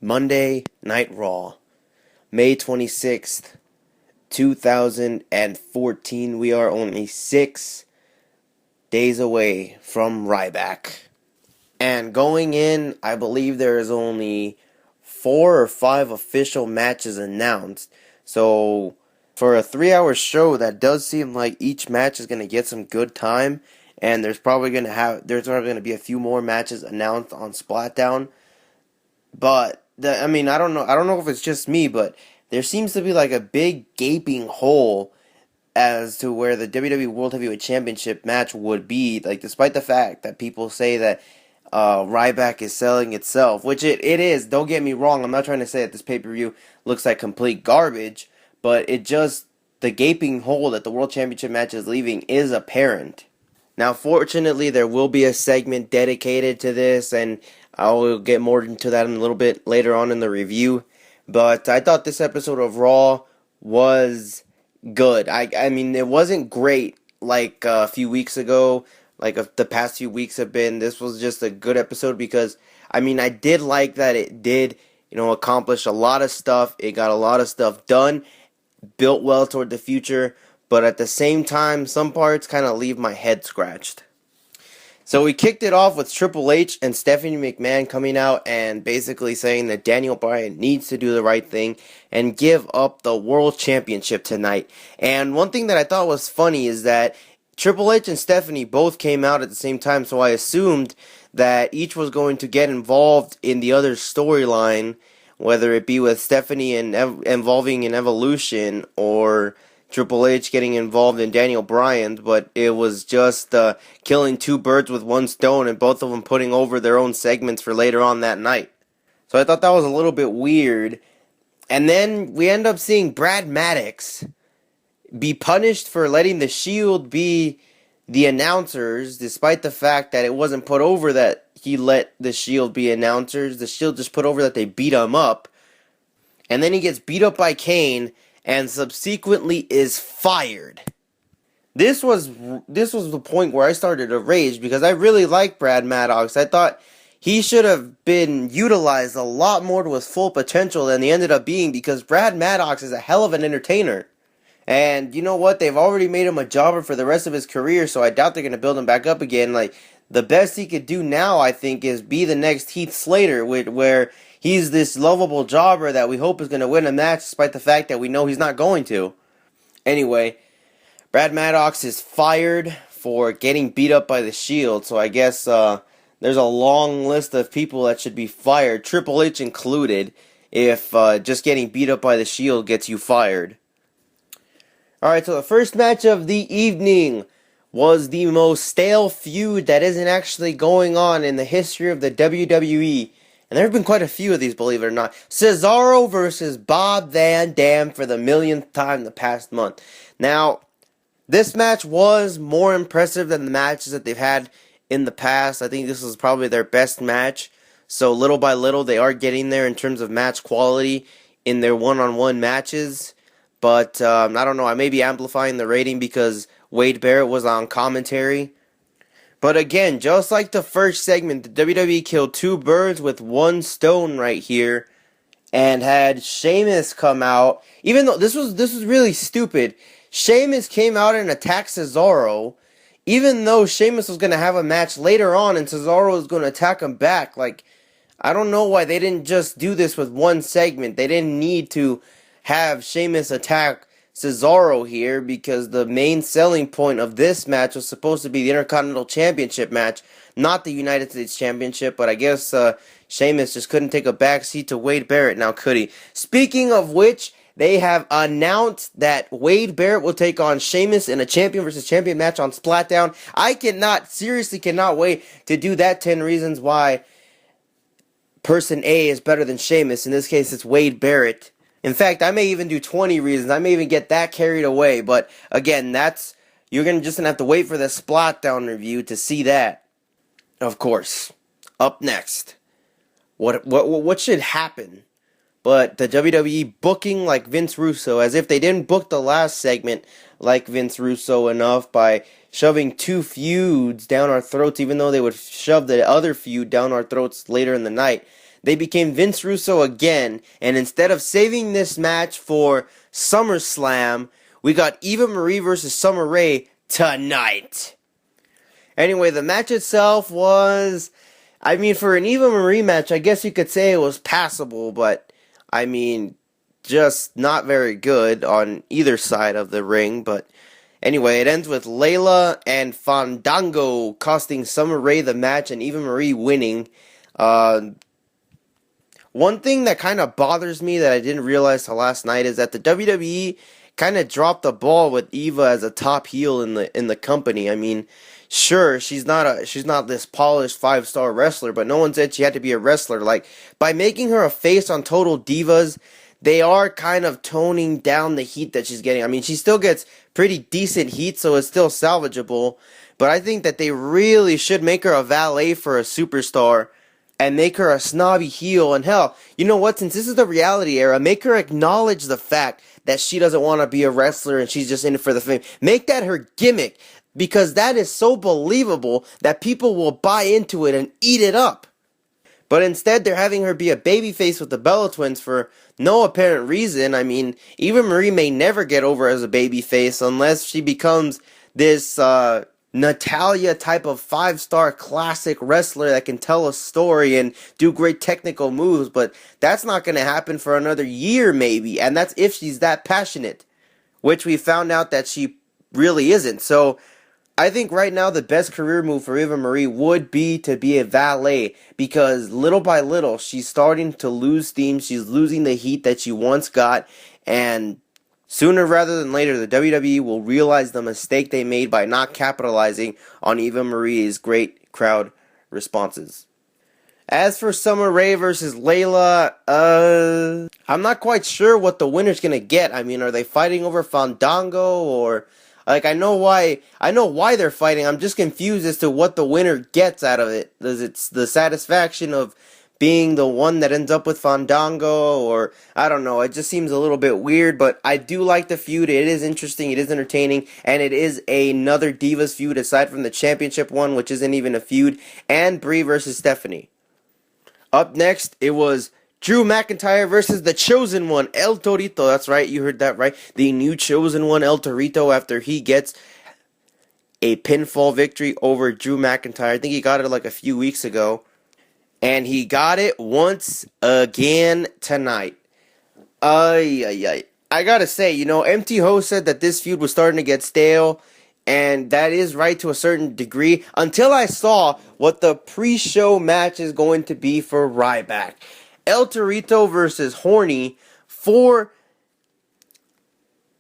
Monday Night Raw, May 26th, 2014. We are only 6 days away from Ryback. And going in, I believe there is only 4 or 5 official matches announced. So, for a 3-hour show, that does seem like each match is going to get some good time. And there's probably going to be a few more matches announced on Splatdown. But I don't know. I don't know if it's just me, but there seems to be like a big gaping hole as to where the WWE World Heavyweight Championship match would be. Like, despite the fact that people say that Ryback is selling itself, which it is. Don't get me wrong. I'm not trying to say that this pay-per-view looks like complete garbage, but the gaping hole that the World Championship match is leaving is apparent. Now, fortunately, there will be a segment dedicated to this, and I'll get more into that in a little bit later on in the review. But I thought this episode of Raw was good. I mean, it wasn't great like a few weeks ago, like the past few weeks have been. This was just a good episode because, I mean, I did like that it did, accomplish a lot of stuff. It got a lot of stuff done, built well toward the future. But at the same time, some parts kind of leave my head scratched. So we kicked it off with Triple H and Stephanie McMahon coming out and basically saying that Daniel Bryan needs to do the right thing and give up the World Championship tonight. And one thing that I thought was funny is that Triple H and Stephanie both came out at the same time, so I assumed that each was going to get involved in the other's storyline, whether it be with Stephanie and involving in Evolution or Triple H getting involved in Daniel Bryan, but it was just killing two birds with one stone and both of them putting over their own segments for later on that night. So I thought that was a little bit weird. And then we end up seeing Brad Maddox be punished for letting the Shield be the announcers, despite the fact that it wasn't put over that he let the Shield be announcers. The Shield just put over that they beat him up. And then he gets beat up by Kane and subsequently is fired. This was the point where I started to rage because I really like Brad Maddox. I thought he should have been utilized a lot more to his full potential than he ended up being because Brad Maddox is a hell of an entertainer. And you know what? They've already made him a jobber for the rest of his career, so I doubt they're going to build him back up again. Like, the best he could do now, I think, is be the next Heath Slater, where he's this lovable jobber that we hope is going to win a match despite the fact that we know he's not going to. Anyway, Brad Maddox is fired for getting beat up by the Shield, so I guess there's a long list of people that should be fired, Triple H included, if just getting beat up by the Shield gets you fired. Alright, so the first match of the evening was the most stale feud that isn't actually going on in the history of the WWE. And there have been quite a few of these, believe it or not. Cesaro versus Bob Van Dam for the millionth time the past month. Now, this match was more impressive than the matches that they've had in the past. I think this was probably their best match. So little by little, they are getting there in terms of match quality in their one-on-one matches. But I don't know, I may be amplifying the rating because Wade Barrett was on commentary. But again, just like the first segment, the WWE killed two birds with one stone right here and had Sheamus come out. Even though this was really stupid, Sheamus came out and attacked Cesaro, even though Sheamus was going to have a match later on and Cesaro was going to attack him back. Like, I don't know why they didn't just do this with one segment. They didn't need to have Sheamus attack Cesaro here because the main selling point of this match was supposed to be the Intercontinental Championship match, not the United States Championship, but I guess Sheamus just couldn't take a backseat to Wade Barrett now, could he? Speaking of which, they have announced that Wade Barrett will take on Sheamus in a champion versus champion match on Splatdown. I seriously cannot wait to do that 10 reasons why person A is better than Sheamus. In this case, it's Wade Barrett. In fact, I may even do 20 reasons. I may even get that carried away. But again, you're gonna have to wait for the Splatdown review to see that. Of course. Up next, what should happen? But the WWE booking like Vince Russo, as if they didn't book the last segment like Vince Russo enough by shoving two feuds down our throats, even though they would shove the other feud down our throats later in the night. they became Vince Russo again, and instead of saving this match for SummerSlam, we got Eva Marie versus Summer Rae tonight. Anyway, the match itself was, I mean, for an Eva Marie match, I guess you could say it was passable, but, I mean, just not very good on either side of the ring. But anyway, it ends with Layla and Fandango costing Summer Rae the match and Eva Marie winning. One thing that kind of bothers me that I didn't realize till last night is that the WWE kind of dropped the ball with Eva as a top heel in the company. I mean, sure, she's not this polished 5-star wrestler, but no one said she had to be a wrestler. Like, by making her a face on Total Divas, they are kind of toning down the heat that she's getting. I mean, she still gets pretty decent heat, so it's still salvageable. But I think that they really should make her a valet for a superstar and make her a snobby heel. And hell, you know what? Since this is the reality era, make her acknowledge the fact that she doesn't want to be a wrestler and she's just in it for the fame. Make that her gimmick, because that is so believable that people will buy into it and eat it up. But instead, they're having her be a babyface with the Bella Twins for no apparent reason. I mean, Eva Marie may never get over as a babyface unless she becomes this Natalia type of 5-star classic wrestler that can tell a story and do great technical moves. But that's not going to happen for another year maybe. And that's if she's that passionate, which we found out that she really isn't. So I think right now the best career move for Eva Marie would be to be a valet, because little by little she's starting to lose steam. She's losing the heat that she once got, and sooner rather than later the WWE will realize the mistake they made by not capitalizing on Eva Marie's great crowd responses. As for Summer Rae versus Layla, I'm not quite sure what the winner's gonna get. I mean, are they fighting over Fandango, or like, I know why they're fighting. I'm just confused as to what the winner gets out of it. Does it's the satisfaction of being the one that ends up with Fandango, or I don't know. It just seems a little bit weird, but I do like the feud. It is interesting, it is entertaining, and it is another Divas feud aside from the championship one, which isn't even a feud, and Brie versus Stephanie. Up next, it was Drew McIntyre versus the Chosen One, El Torito. That's right, you heard that right. The new Chosen One, El Torito, after he gets a pinfall victory over Drew McIntyre. I think he got it like a few weeks ago. And he got it once again tonight. I gotta say, you know, MT Ho said that this feud was starting to get stale. And that is right to a certain degree, until I saw what the pre-show match is going to be for Ryback. El Torito versus Horny for,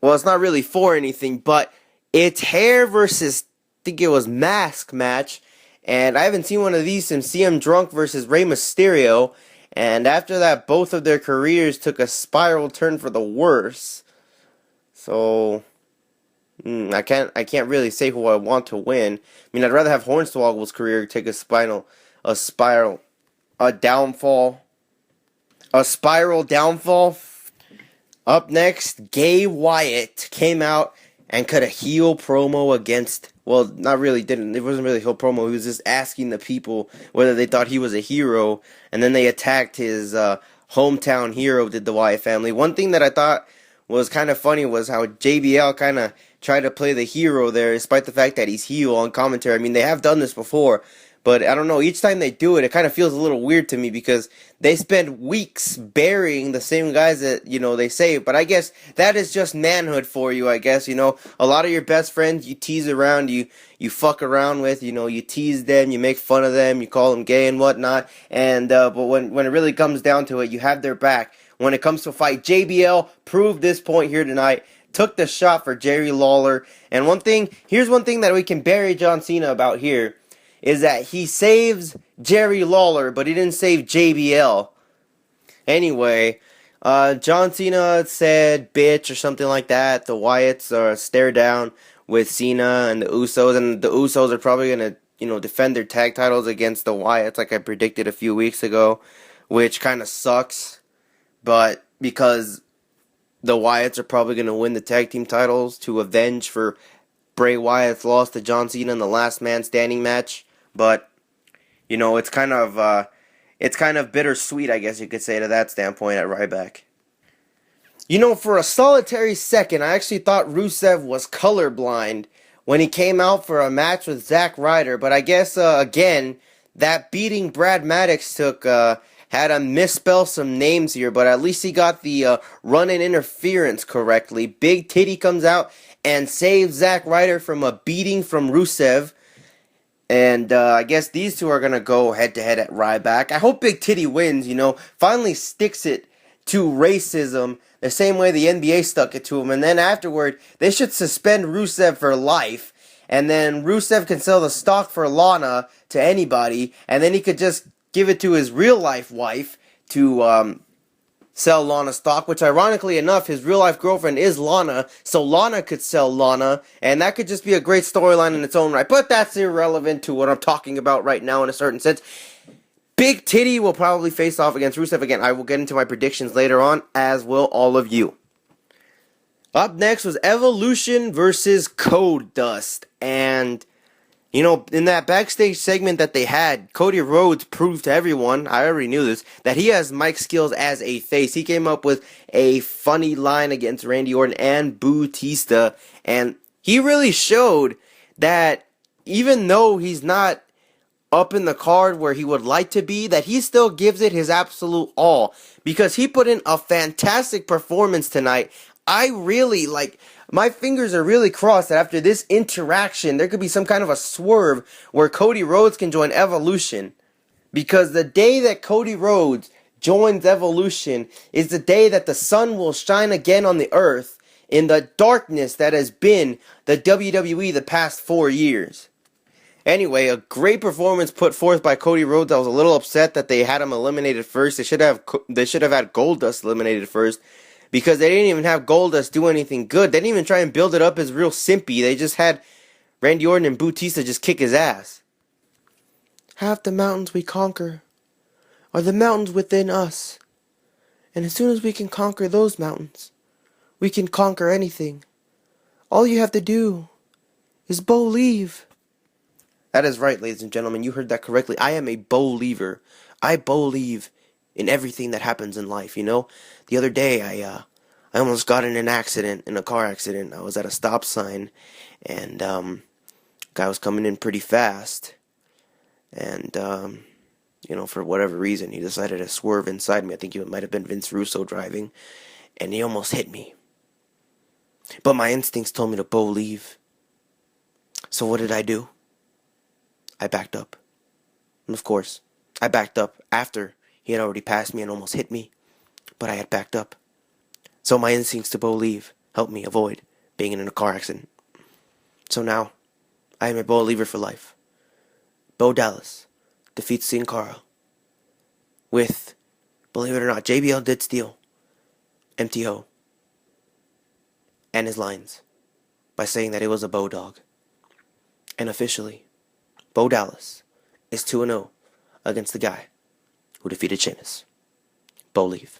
well, it's not really for anything, but it's hair versus, I think it was mask match. And I haven't seen one of these since CM Drunk versus Rey Mysterio. And after that, both of their careers took a spiral turn for the worse. So I can't really say who I want to win. I mean, I'd rather have Hornswoggle's career take a spiral downfall. Up next, Gay Wyatt came out and cut a heel promo against, well, not really, it wasn't really a heel promo. He was just asking the people whether they thought he was a hero, and then they attacked his hometown hero, did the Wyatt family. One thing that I thought was kind of funny was how JBL kind of tried to play the hero there, despite the fact that he's heel on commentary. I mean, they have done this before, but I don't know, each time they do it, it kind of feels a little weird to me, because they spend weeks burying the same guys that, you know, they say. But I guess that is just manhood for you, I guess, you know. A lot of your best friends you tease around, you fuck around with, you know, you tease them, you make fun of them, you call them gay and whatnot. And but when it really comes down to it, you have their back. When it comes to a fight, JBL proved this point here tonight. Took the shot for Jerry Lawler. And here's one thing that we can bury John Cena about here, is that he saves Jerry Lawler, but he didn't save JBL. Anyway, John Cena said bitch or something like that. The Wyatts stare down with Cena and the Usos, and the Usos are probably going to, you know, defend their tag titles against the Wyatts like I predicted a few weeks ago, which kind of sucks, but because the Wyatts are probably going to win the tag team titles to avenge for Bray Wyatt's loss to John Cena in the last man standing match. But, you know, it's kind of it's kind of bittersweet, I guess you could say, to that standpoint at Ryback. You know, for a solitary second, I actually thought Rusev was colorblind when he came out for a match with Zack Ryder, but I guess, again, that beating Brad Maddox took, had to misspell some names here, but at least he got the run-in interference correctly. Big Titty comes out and saves Zack Ryder from a beating from Rusev. And I guess these two are going to go head-to-head at Ryback. I hope Big Titty wins, finally sticks it to racism the same way the NBA stuck it to him. And then afterward, they should suspend Rusev for life. And then Rusev can sell the stock for Lana to anybody. And then he could just give it to his real-life wife to sell Lana stock, which ironically enough, his real-life girlfriend is Lana, so Lana could sell Lana, and that could just be a great storyline in its own right, but that's irrelevant to what I'm talking about right now in a certain sense. Big Titty will probably face off against Rusev again. I will get into my predictions later on, as will all of you. Up next was Evolution versus Code Dust, and in that backstage segment that they had, Cody Rhodes proved to everyone, I already knew this, that he has mic skills as a face. He came up with a funny line against Randy Orton and Bautista, and he really showed that even though he's not up in the card where he would like to be, that he still gives it his absolute all, because he put in a fantastic performance tonight. My fingers are really crossed that after this interaction, there could be some kind of a swerve where Cody Rhodes can join Evolution. Because the day that Cody Rhodes joins Evolution is the day that the sun will shine again on the earth in the darkness that has been the WWE the past 4 years. Anyway, a great performance put forth by Cody Rhodes. I was a little upset that they had him eliminated first. They should have had Goldust eliminated first, because they didn't even have Goldust do anything good. They didn't even try and build it up as real simpy. They just had Randy Orton and Bautista just kick his ass. Half the mountains we conquer are the mountains within us. And as soon as we can conquer those mountains, we can conquer anything. All you have to do is believe. That is right, ladies and gentlemen. You heard that correctly. I am a believer. I believe in everything that happens in life, The other day, I almost got in a car accident. I was at a stop sign, and guy was coming in pretty fast, and, for whatever reason, he decided to swerve inside me. I think it might have been Vince Russo driving, and he almost hit me. But my instincts told me to believe. So what did I do? I backed up. And of course, I backed up after he had already passed me and almost hit me, but I had backed up. So my instincts to believe helped me avoid being in a car accident. So now, I am a believer for life. Bo Dallas defeats Sin Cara with, believe it or not, JBL did steal MTO and his lines by saying that it was a Bo dog. And officially, Bo Dallas is 2-0 against the guy who defeated Sheamus. Believe.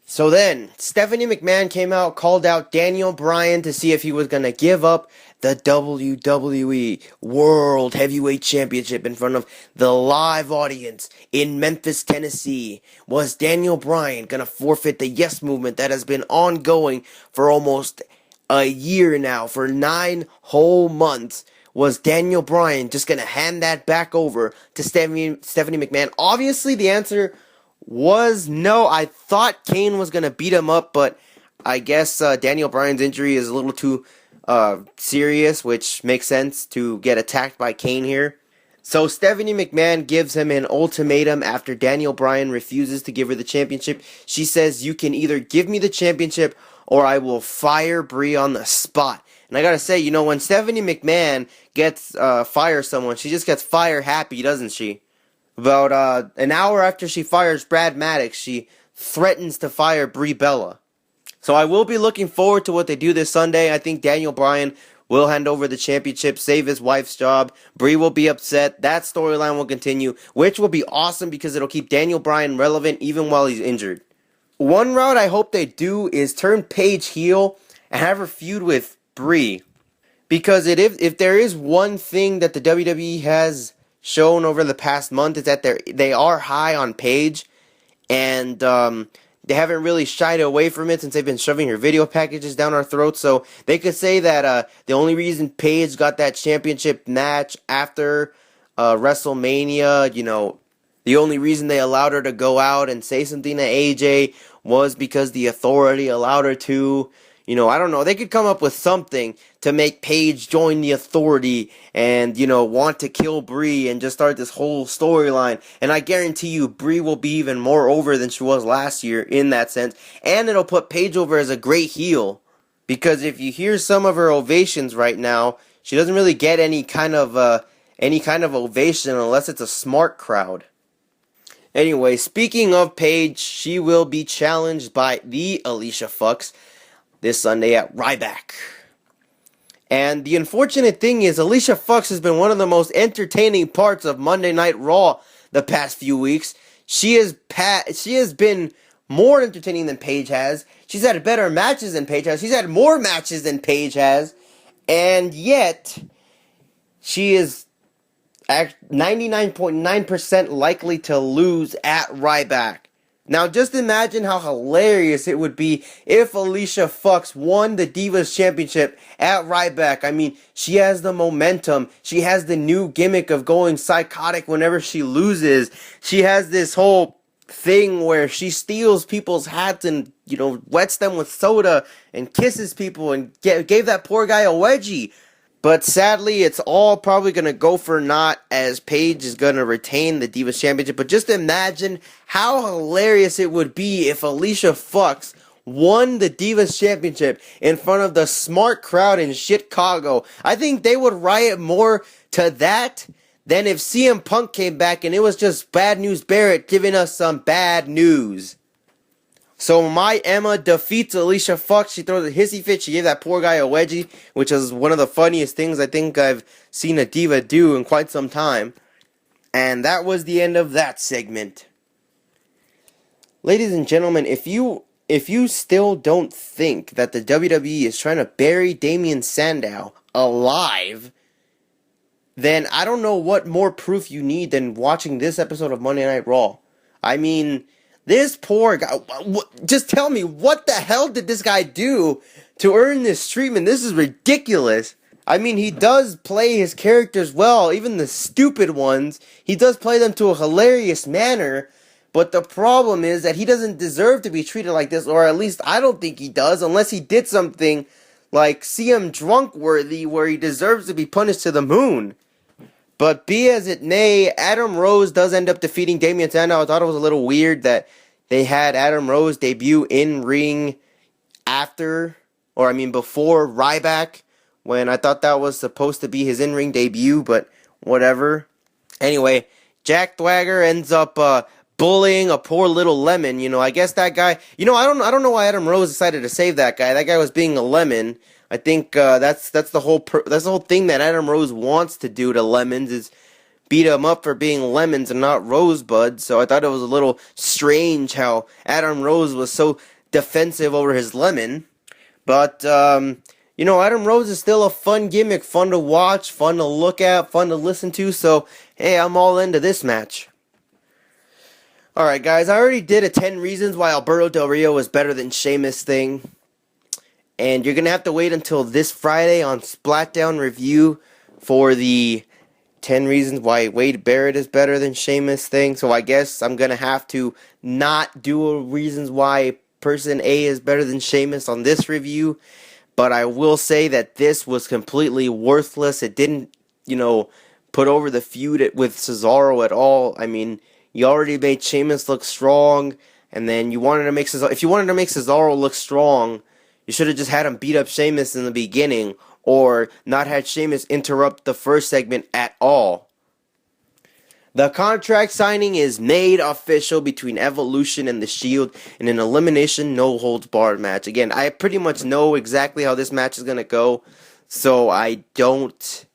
So then, Stephanie McMahon came out, called out Daniel Bryan to see if he was going to give up the WWE World Heavyweight Championship in front of the live audience in Memphis, Tennessee. Was Daniel Bryan going to forfeit the Yes Movement that has been ongoing for almost a year now, for 9 whole months? Was Daniel Bryan just going to hand that back over to Stephanie McMahon? Obviously, the answer was no. I thought Kane was going to beat him up, but I guess Daniel Bryan's injury is a little too serious, which makes sense to get attacked by Kane here. So Stephanie McMahon gives him an ultimatum after Daniel Bryan refuses to give her the championship. She says, "You can either give me the championship or I will fire Brie on the spot." And I gotta say, when Stephanie McMahon gets fires someone, she just gets fire happy, doesn't she? About an hour after she fires Brad Maddox, she threatens to fire Brie Bella. So I will be looking forward to what they do this Sunday. I think Daniel Bryan will hand over the championship, save his wife's job. Brie will be upset. That storyline will continue, which will be awesome because it'll keep Daniel Bryan relevant even while he's injured. One route I hope they do is turn Paige heel and have her feud with Brie. Because if there is one thing that the WWE has shown over the past month is that they are high on Paige, and they haven't really shied away from it since they've been shoving her video packages down our throats. So they could say that the only reason Paige got that championship match after WrestleMania, the only reason they allowed her to go out and say something to AJ was because the Authority allowed her to. I don't know. They could come up with something to make Paige join the Authority and, want to kill Brie and just start this whole storyline. And I guarantee you, Brie will be even more over than she was last year in that sense. And it'll put Paige over as a great heel. Because if you hear some of her ovations right now, she doesn't really get any kind of ovation unless it's a smart crowd. Anyway, speaking of Paige, she will be challenged by the Alicia Fox this Sunday at Ryback. And the unfortunate thing is, Alicia Fox has been one of the most entertaining parts of Monday Night Raw the past few weeks. She has been more entertaining than Paige has. She's had better matches than Paige has. She's had more matches than Paige has. And yet, she is 99.9% likely to lose at Ryback. Now, just imagine how hilarious it would be if Alicia Fox won the Divas Championship at Ryback. I mean, she has the momentum. She has the new gimmick of going psychotic whenever she loses. She has this whole thing where she steals people's hats and, wets them with soda and kisses people and gave that poor guy a wedgie. But sadly, it's all probably going to go for naught as Paige is going to retain the Divas Championship. But just imagine how hilarious it would be if Alicia Fox won the Divas Championship in front of the smart crowd in Chicago. I think they would riot more to that than if CM Punk came back and it was just Bad News Barrett giving us some bad news. So my Emma defeats Alicia Fox. She throws a hissy fit. She gave that poor guy a wedgie, which is one of the funniest things I think I've seen a diva do in quite some time. And that was the end of that segment. Ladies and gentlemen, if you still don't think that the WWE is trying to bury Damien Sandow alive, then I don't know what more proof you need than watching this episode of Monday Night Raw. I mean, this poor guy, just tell me, what the hell did this guy do to earn this treatment? This is ridiculous. I mean, he does play his characters well, even the stupid ones. He does play them to a hilarious manner, but the problem is that he doesn't deserve to be treated like this, or at least I don't think he does, unless he did something like CM Drunk worthy, where he deserves to be punished to the moon. But be as it may, Adam Rose does end up defeating Damien Sandow. I thought it was a little weird that they had Adam Rose debut in ring before Ryback, when I thought that was supposed to be his in-ring debut, but whatever. Anyway, Jack Swagger ends up bullying a poor little lemon. I guess that guy, I don't know why Adam Rose decided to save that guy. That guy was being a lemon. I think that's the whole thing that Adam Rose wants to do to lemons, is beat them up for being lemons and not rosebuds. So I thought it was a little strange how Adam Rose was so defensive over his lemon. But Adam Rose is still a fun gimmick, fun to watch, fun to look at, fun to listen to. So hey, I'm all into this match. Alright guys, I already did a 10 reasons why Alberto Del Rio is better than Sheamus thing. And you're going to have to wait until this Friday on Splatdown Review for the 10 reasons why Wade Barrett is better than Sheamus thing. So I guess I'm going to have to not do a reasons why person A is better than Sheamus on this review. But I will say that this was completely worthless. It didn't, put over the feud with Cesaro at all. I mean, you already made Sheamus look strong. And then if you wanted to make Cesaro look strong, you should have just had him beat up Sheamus in the beginning, or not had Sheamus interrupt the first segment at all. The contract signing is made official between Evolution and The Shield in an elimination no-holds-barred match. Again, I pretty much know exactly how this match is going to go, so I don't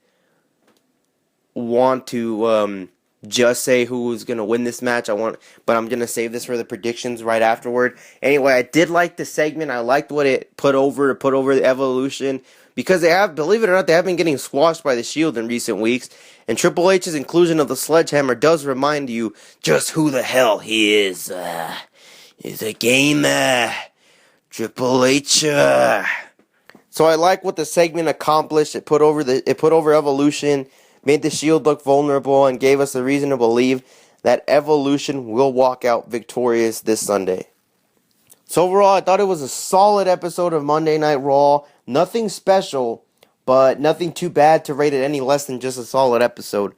want to just say who's going to win this match. But I'm going to save this for the predictions right afterward. Anyway, I did like the segment. I liked what it put over the Evolution, because they have, believe it or not, they have been getting squashed by the Shield in recent weeks. And Triple H's inclusion of the sledgehammer does remind you just who the hell he is. It's a game, Triple H. So I like what the segment accomplished. It put over Evolution, made the Shield look vulnerable, and gave us the reason to believe that Evolution will walk out victorious this Sunday. So overall, I thought it was a solid episode of Monday Night Raw. Nothing special, but nothing too bad to rate it any less than just a solid episode.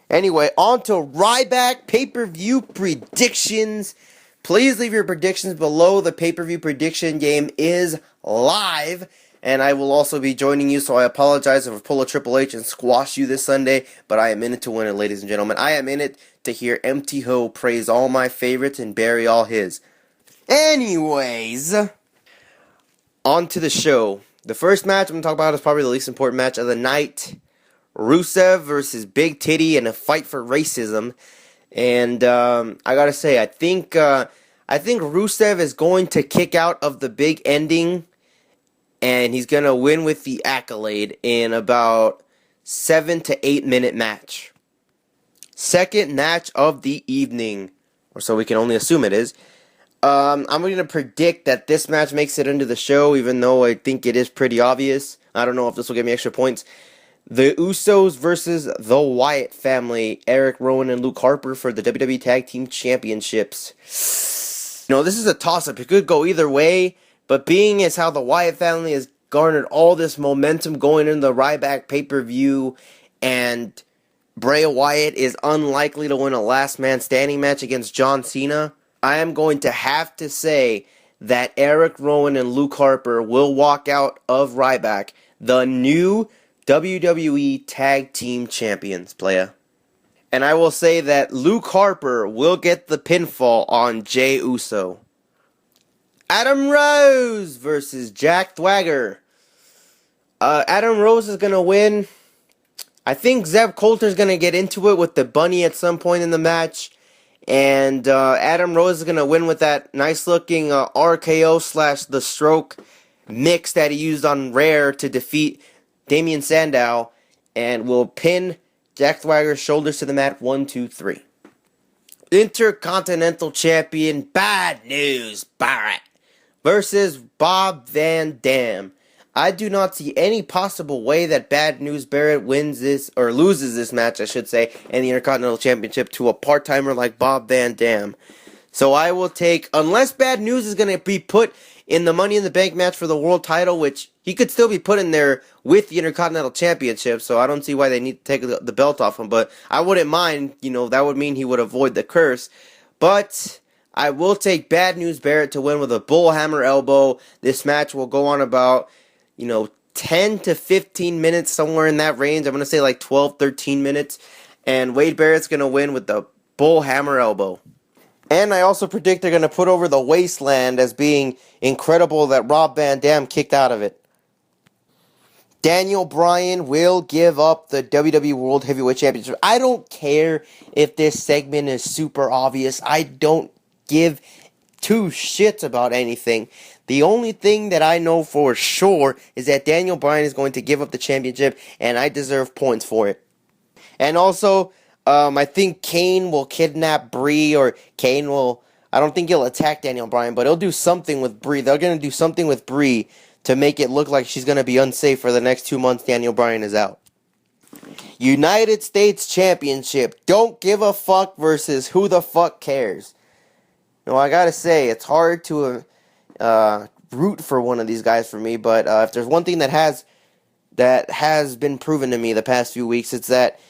Anyway, on to Ryback pay-per-view predictions. Please leave your predictions below. The pay-per-view prediction game is live, and I will also be joining you, so I apologize if I pull a Triple H and squash you this Sunday, but I am in it to win it, ladies and gentlemen. I am in it to hear Empty Ho praise all my favorites and bury all his. Anyways, on to the show. The first match I'm going to talk about is probably the least important match of the night. Rusev versus Big Titty in a fight for racism. And I gotta say, I think Rusev is going to kick out of the big ending, and he's gonna win with the accolade in about 7 to 8 minute match. Second match of the evening, or so we can only assume it is. I'm gonna predict that this match makes it into the show, even though I think it is pretty obvious. I don't know if this will give me extra points. The Usos versus the Wyatt Family, Eric Rowan and Luke Harper for the WWE Tag Team Championships. This is a toss-up. It could go either way, but being as how the Wyatt Family has garnered all this momentum going into the Ryback pay-per-view, and Bray Wyatt is unlikely to win a last man standing match against John Cena, I am going to have to say that Eric Rowan and Luke Harper will walk out of Ryback the new WWE Tag Team Champions, playa. And I will say that Luke Harper will get the pinfall on Jey Uso. Adam Rose versus Jack Swagger. Adam Rose is going to win. I think Zeb Coulter's going to get into it with the bunny at some point in the match. And Adam Rose is going to win with that nice-looking RKO / the stroke mix that he used on Rare to defeat Damian Sandow, and will pin Jack Swagger's shoulders to the mat. 1, 2, 3. Intercontinental Champion Bad News Barrett versus Bob Van Dam. I do not see any possible way that Bad News Barrett wins this, or loses this match, I should say, in the Intercontinental Championship to a part-timer like Bob Van Dam. So I will take, unless Bad News is going to be put in the Money in the Bank match for the world title, which he could still be put in there with the Intercontinental Championship, so I don't see why they need to take the belt off him, but I wouldn't mind, that would mean he would avoid the curse. But I will take Bad News Barrett to win with a bullhammer elbow. This match will go on about, 10 to 15 minutes, somewhere in that range. I'm going to say like 12, 13 minutes, and Wade Barrett's going to win with the bullhammer elbow. And I also predict they're going to put over the Wasteland as being incredible that Rob Van Dam kicked out of it. Daniel Bryan will give up the WWE World Heavyweight Championship. I don't care if this segment is super obvious. I don't give two shits about anything. The only thing that I know for sure is that Daniel Bryan is going to give up the championship, and I deserve points for it. And also, I think Kane will kidnap Brie, or I don't think he'll attack Daniel Bryan, but he'll do something with Brie. They're going to do something with Brie to make it look like she's going to be unsafe for the next 2 months Daniel Bryan is out. United States Championship, Don't Give a Fuck versus Who the Fuck Cares. I gotta say, it's hard to root for one of these guys for me, but if there's one thing that has been proven to me the past few weeks, it's that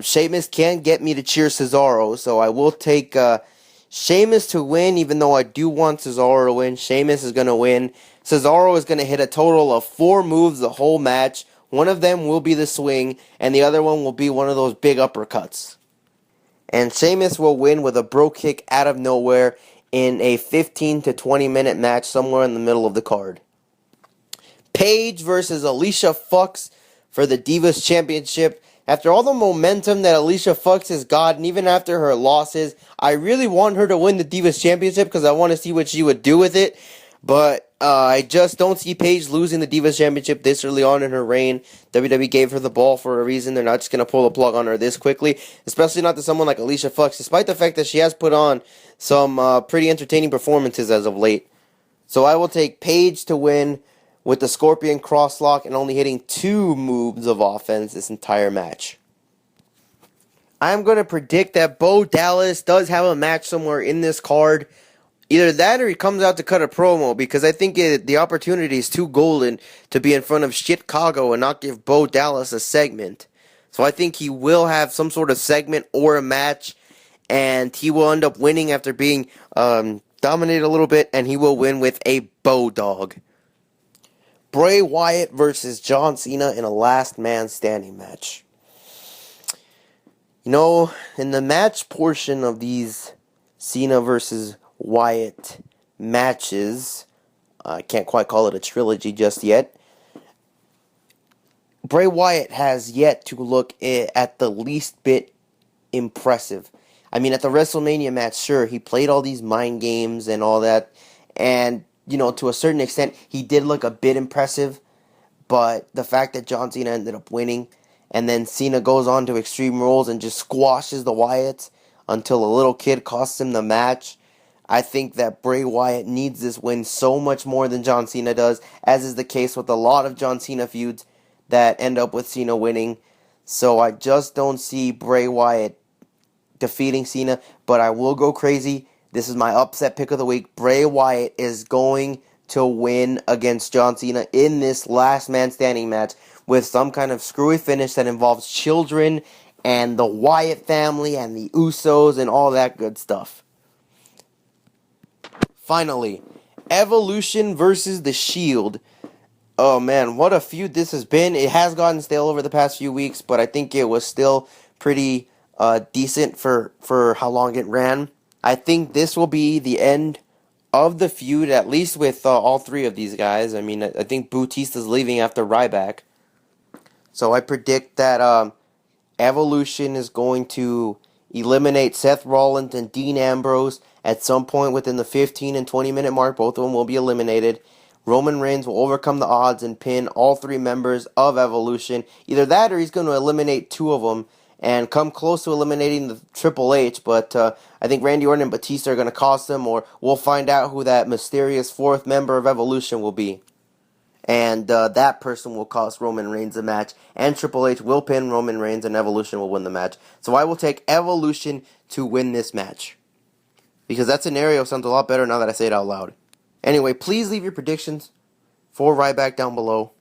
Sheamus can't get me to cheer Cesaro, so I will take Sheamus to win, even though I do want Cesaro to win. Sheamus is going to win. Cesaro is going to hit a total of 4 moves the whole match. One of them will be the swing, and the other one will be one of those big uppercuts. And Sheamus will win with a Brogue Kick out of nowhere in a 15 to 20 minute match somewhere in the middle of the card. Paige versus Alicia Fox for the Divas Championship. After all the momentum that Alicia Fox has gotten, even after her losses, I really want her to win the Divas Championship because I want to see what she would do with it. But I just don't see Paige losing the Divas Championship this early on in her reign. WWE gave her the ball for a reason. They're not just going to pull the plug on her this quickly, especially not to someone like Alicia Fox, despite the fact that she has put on some pretty entertaining performances as of late. So I will take Paige to win with the Scorpion Crosslock and only hitting 2 moves of offense this entire match. I'm going to predict that Bo Dallas does have a match somewhere in this card. Either that or he comes out to cut a promo, because I think the opportunity is too golden to be in front of Chicago and not give Bo Dallas a segment. So I think he will have some sort of segment or a match, and he will end up winning after being dominated a little bit, and he will win with a Bo Dog. Bray Wyatt versus John Cena in a last man standing match. You know, in the match portion of these Cena versus Wyatt matches, I can't quite call it a trilogy just yet, Bray Wyatt has yet to look at the least bit impressive. I mean, at the WrestleMania match, sure, he played all these mind games and all that, and you know, to a certain extent, he did look a bit impressive, but the fact that John Cena ended up winning, and then Cena goes on to Extreme Rules and just squashes the Wyatts until a little kid costs him the match, I think that Bray Wyatt needs this win so much more than John Cena does, as is the case with a lot of John Cena feuds that end up with Cena winning. So I just don't see Bray Wyatt defeating Cena, but I will go crazy. This is my upset pick of the week. Bray Wyatt is going to win against John Cena in this last man standing match with some kind of screwy finish that involves children and the Wyatt family and the Usos and all that good stuff. Finally, Evolution versus The Shield. Oh man, what a feud this has been. It has gotten stale over the past few weeks, but I think it was still pretty decent for how long it ran. I think this will be the end of the feud, at least with all 3 of these guys. I mean, I think Bautista's leaving after Ryback. So I predict that Evolution is going to eliminate Seth Rollins and Dean Ambrose at some point within the 15 and 20 minute mark. Both of them will be eliminated. Roman Reigns will overcome the odds and pin all 3 members of Evolution. Either that or he's going to eliminate 2 of them and come close to eliminating the Triple H, but I think Randy Orton and Batista are going to cost them, or we'll find out who that mysterious 4th member of Evolution will be. And that person will cost Roman Reigns the match, and Triple H will pin Roman Reigns, and Evolution will win the match. So I will take Evolution to win this match, because that scenario sounds a lot better now that I say it out loud. Anyway, please leave your predictions for Ryback down below.